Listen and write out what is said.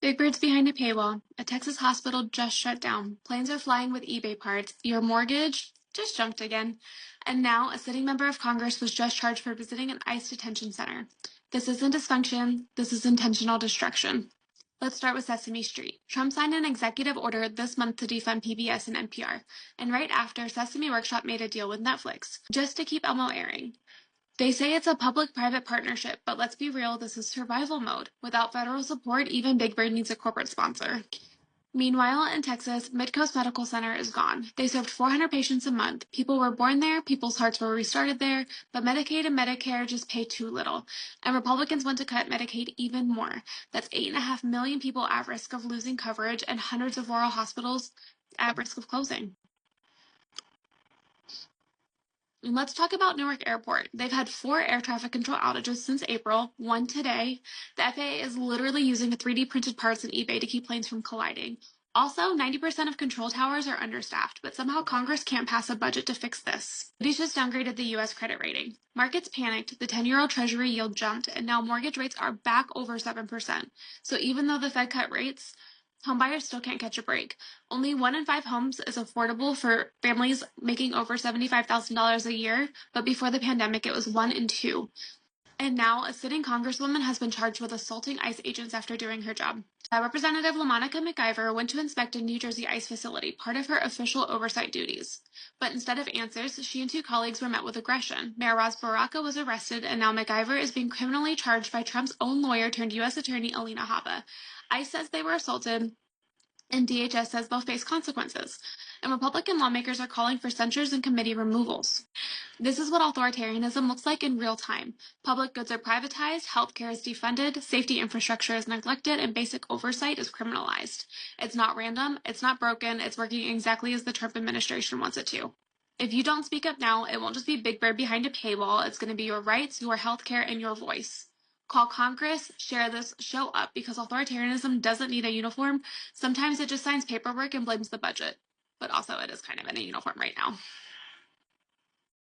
Big Bird's behind a paywall. A Texas hospital just shut down. Planes are flying with eBay parts. Your mortgage just jumped again. And now a sitting member of Congress was just charged for visiting an ICE detention center. This isn't dysfunction. This is intentional destruction. Let's start with Sesame Street. Trump signed an executive order this month to defund PBS and NPR. And right after, Sesame Workshop made a deal with Netflix just to keep Elmo airing. They say it's a public-private partnership, but let's be real, this is survival mode. Without federal support, even Big Bird needs a corporate sponsor. Meanwhile, in Texas, Midcoast Medical Center is gone. They served 400 patients a month. People were born there, people's hearts were restarted there, but Medicaid and Medicare just pay too little. And Republicans want to cut Medicaid even more. That's 8.5 million people at risk of losing coverage and hundreds of rural hospitals at risk of closing. And let's talk about Newark Airport. They've had 4 air traffic control outages since April, 1 today. The FAA is literally using 3D printed parts in eBay to keep planes from colliding. Also, 90% of control towers are understaffed, but somehow Congress can't pass a budget to fix this. Moody's just downgraded the U.S. credit rating. Markets panicked, the 10-year-old Treasury yield jumped, and now mortgage rates are back over 7%. So even though the Fed cut rates, homebuyers still can't catch a break. Only 1 in 5 homes is affordable for families making over $75,000 a year, but before the pandemic, it was 1 in 2. And now, a sitting congresswoman has been charged with assaulting ICE agents after doing her job. Representative LaMonica McIver went to inspect a New Jersey ICE facility, part of her official oversight duties. But instead of answers, she and 2 colleagues were met with aggression. Mayor Ras Baraka was arrested, and now McIver is being criminally charged by Trump's own lawyer turned U.S. Attorney Alina Habba. ICE says they were assaulted, and DHS says they'll face consequences. And Republican lawmakers are calling for censures and committee removals. This is what authoritarianism looks like in real time. Public goods are privatized, healthcare is defunded, safety infrastructure is neglected, and basic oversight is criminalized. It's not random, it's not broken, it's working exactly as the Trump administration wants it to. If you don't speak up now, it won't just be Big Bird behind a paywall, it's going to be your rights, your healthcare, and your voice. Call Congress, share this, show up, because authoritarianism doesn't need a uniform. Sometimes it just signs paperwork and blames the budget. But also it is kind of in a uniform right now.